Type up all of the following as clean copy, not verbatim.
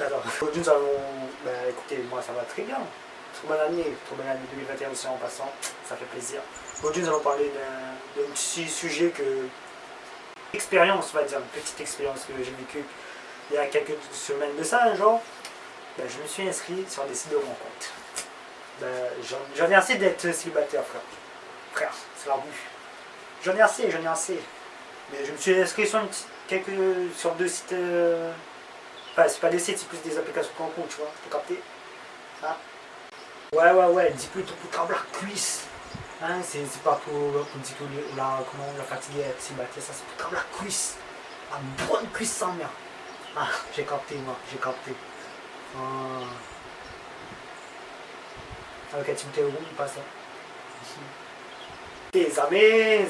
attends. Aujourd'hui, nous allons. Bah, écoutez, moi, ça va très bien. Trop bonne année 2021 aussi en passant. Ça fait plaisir. Aujourd'hui, nous allons parler d'un petit sujet que. Expérience, on va dire, une petite expérience que j'ai vécue il y a quelques semaines de ça, genre. Bah, je me suis inscrit sur des sites de rencontres. Bah, j'en ai assez d'être célibataire, frère. Frère, c'est la boue. J'en ai assez. Mais je me suis inscrit sur, sur deux sites. Enfin, c'est pas des sites, c'est plus des applications de rencontre, tu vois. T'as capté? Hein? Ouais, dis plutôt pour trembler la cuisse. Hein, c'est pas pour dire que comment on l'a fatigué à être célibataire, ça c'est pour trembler la cuisse. La bonne cuisse sans merde. Ah, j'ai capté, moi, j'ai capté. Avec activité room, pas ça. Les amis,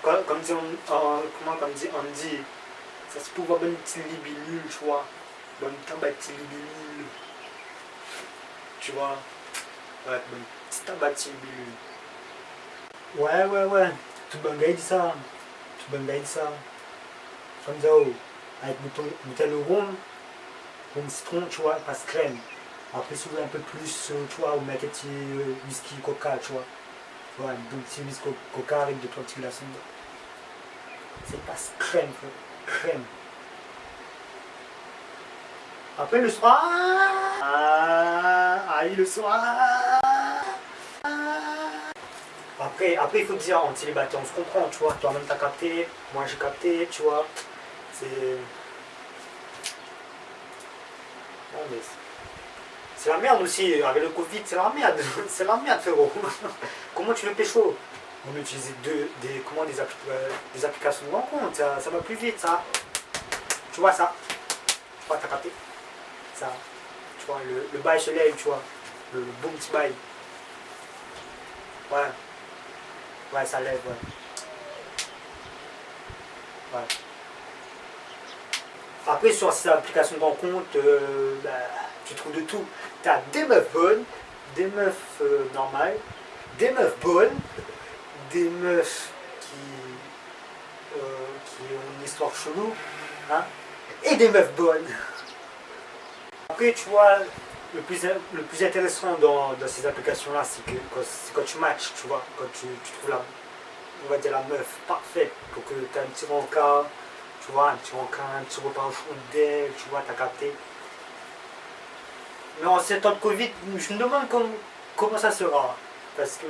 comme dit on dit, ça se trouve une petite libellule, tu vois. Bonne petite libellule. Tu vois. Ouais, bonne petite libellule. Ouais. Tout bon gars dit ça. Comme ça, avec le rhum citron, tu vois, passe crème. Après, si vous voulez un peu plus, tu vois, vous mettez un petit whisky coca, tu vois. Ouais, un petit whisky coca avec 2-3 petits glaçons. C'est passe crème, crème. Après le soir. Le soir. Après, il faut dire, en célibataire, on se comprend, tu vois. Toi-même, t'as capté, moi, j'ai capté, tu vois. C'est la merde aussi, avec le Covid, c'est la merde. C'est la merde, frérot. Comment tu veux pécho? On utilise des applications de rencontre, ça va plus vite, ça. Tu vois ça? Tu vois, t'as capté? Ça. Tu vois, le bail se lève, tu vois. Le bon petit bail. Ouais, ça lève, ouais. Après, sur ces applications de rencontre, tu trouves de tout. T'as des meufs bonnes, des meufs normales, des meufs bonnes, des meufs qui ont une histoire chelou, hein, et des meufs bonnes. Après, tu vois, le plus intéressant dans ces applications-là, c'est quand tu matches, tu vois, quand tu trouves on va dire la meuf parfaite pour que tu aies un petit rencard, tu vois, un petit repas au fond d'elle, tu vois, t'as capté. Mais en ces temps de Covid, je me demande comment ça sera. Parce que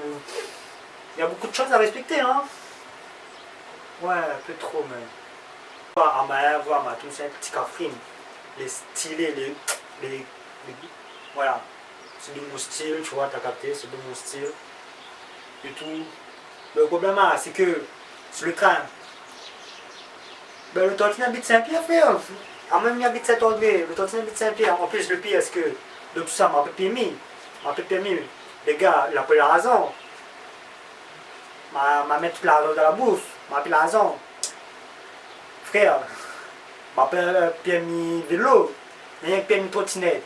il y a beaucoup de choses à respecter, hein. Ouais, un peu trop, même. Voir ma tout c'est un petit cafrine. Les stylés, voilà. C'est de mon style, tu vois, t'as capté, c'est de mon style. Et tout. Le problème, c'est que sur le train, le tantinet habite Saint-Pierre, frère. Même il habite Saint-André, le tantinet habite Saint-Pierre. En plus, le pire, est-ce que de tout ça m'a peu permis. Les gars, il a pris la raison. M'a mis toute la raison dans la bouffe. M'a pris la raison. Frère, m'a permis vélo. Rien que permis trottinette.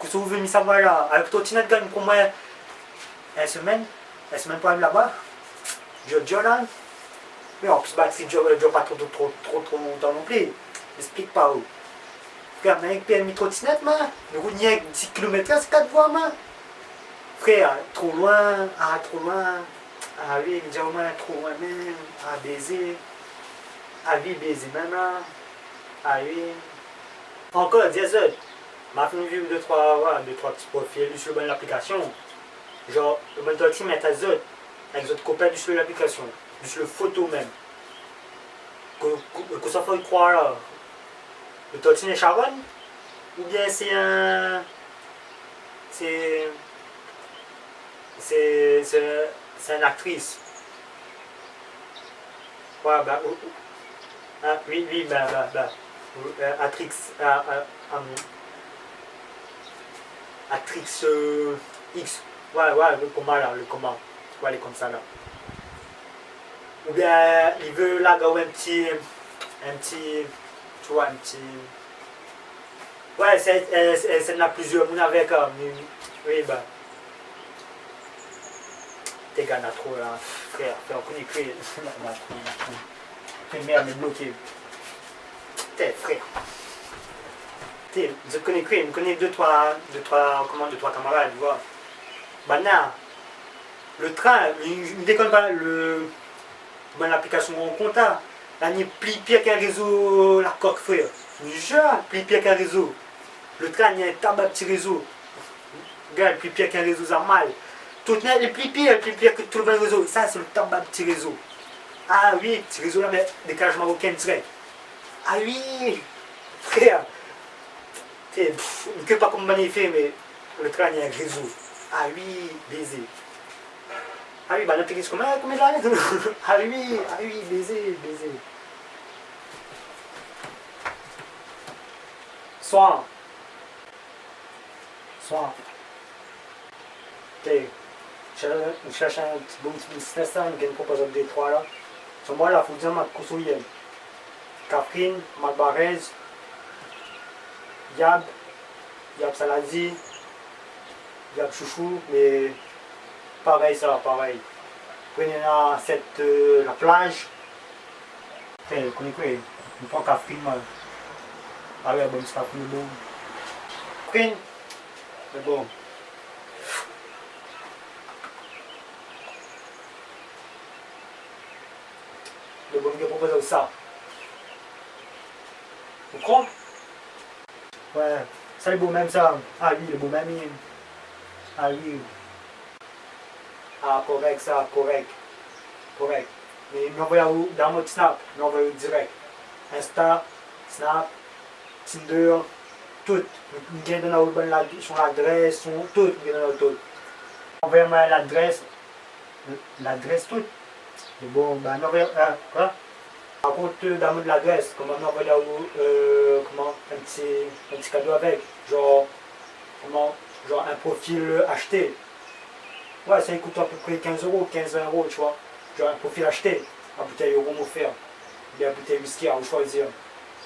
Que vous voulez savoir là, avec trottinette, gagne pour moi une semaine pour aller là-bas. Je là. Mais en plus, batterie ne dure pas trop longtemps non plus. J'explique pas où. Frère, mais avec permis trottinette, le route n'y a 10 km, c'est 4 voies, frère, trop loin. Ah oui, il me dit au moins trop loin même. Ah, baiser. Ah oui, baiser maintenant. Ah oui. Encore 10 heures. M'a fait une vue de 3 petits profils sur l'application. Genre, le bon temps, met à zot. Avec d'autres copains sur l'application. Sur le photo même. Que ça fait croire là. Le Toltien et Sharon? Ou bien c'est un. C'est une actrice. Ouais, oui, actrice X. Ouais, le combat là, le combat. Ouais, elle est comme ça là. Ou bien il veut là un petit. Tu vois, un petit. Ouais, c'est en a plusieurs, on avec. Oui, t'es gars, n'a trop là. Frère, on connaît que. T'es merde, mais bloqué. T'es frère. je connais quoi, je connais deux, trois camarades, tu vois. Maintenant, le train, il ne déconne pas, l'application en compta, là, il plie pire qu'un réseau, la coque, frère. Je plie pire qu'un réseau. Le train, il y a un tabac petit réseau. Regarde, plie pire qu'un réseau, ça mal. Tout le plie pire que tout le réseau. Ça, c'est le tabac petit réseau. Ah oui, petit réseau là, mais décalage marocain direct. Ah oui, frère. Que pas comme magnifique, mais le train, il y a un réseau. Ah oui, baiser. Ah oui, bah l'intégration, comment il arrive? Ah oui, baiser. Soir. Je cherche un petit bon petit business là, qui me propose un D3 là. Sur moi là, il faut dire ma Kousouyen. Catherine, Malbarez, Yab Saladi, Yab Chouchou, mais pareil ça, pareil. Prenez là la plage. Vous connaissez quoi? Je prends Catherine mal. Ah ouais, bon, c'est Catherine bon. Catherine, c'est bon. Le bon gars propose ça. Vous comprenez? Ouais, ça les beaux même ça. Ah oui, le beau même. Ah oui. Ah correct ça, correct. Mais m'envoie où? Dans mon Snap, m'envoie direct. Insta, Snap, Tinder, tout. Je viens donner son adresse, tout. Envoyez-moi l'adresse tout. C'est bon, ben m'envoie, quoi? Par contre, dans l'adresse, comment m'envoyer un petit cadeau avec, genre un profil acheté. Ouais, ça coûte à peu près 15 euros, 15-20 euros, tu vois. Genre un profil acheté, la bouteille au rhum offert, bien la bouteille whisky à vous choisir.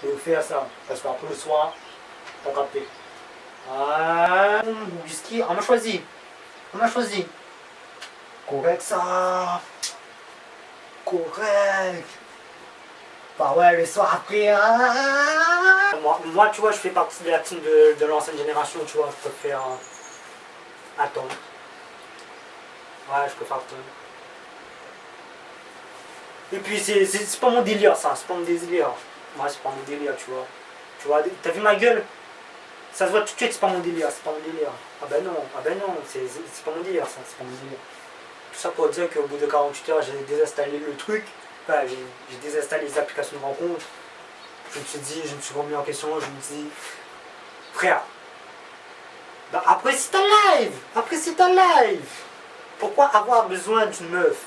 Je vais vous faire ça, parce qu'après le soir, t'as capté. Ah, whisky, on a choisi. Correct ça. Correct. Bah ouais, le soir après. Moi, tu vois, je fais partie de la team de l'ancienne génération, tu vois. Je préfère attendre. Ouais, je préfère attendre. Et puis, c'est pas mon délire, ça. C'est pas mon délire. Moi, c'est pas mon délire, tu vois. Tu vois, t'as vu ma gueule? Ça se voit tout de suite, c'est pas mon délire. Ah ben non, c'est pas mon délire, ça. C'est pas mon délire. Tout ça pour dire qu'au bout de 48 heures, j'ai désinstallé le truc. Enfin, j'ai désinstallé les applications de rencontre. Je me suis remis en question, je me dis, frère, bah apprécie ta live. Pourquoi avoir besoin d'une meuf?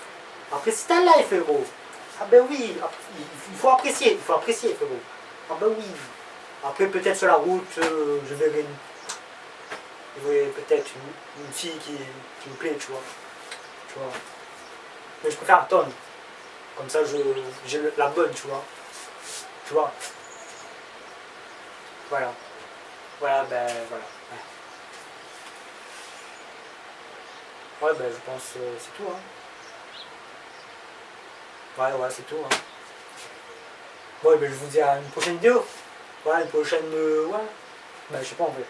Apprécie ta live, frérot. Ah ben oui, il faut apprécier, frérot. Ah ben oui. Après, peut-être sur la route, je verrai peut-être une fille qui me plaît, tu vois. Mais je préfère attendre. Comme ça, j'ai la bonne, tu vois. Voilà, ben voilà. Ouais, ben je pense c'est tout, hein. Ouais, c'est tout, hein. Bon, ben je vous dis à une prochaine vidéo. Ouais, une prochaine... ouais. Ben je sais pas en fait.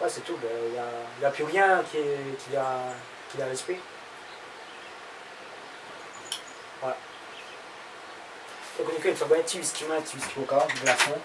Ouais, c'est tout. Ben il n'y a plus rien qui a l'esprit. Voilà. Donc on est une petit whisky au cas, glaçon.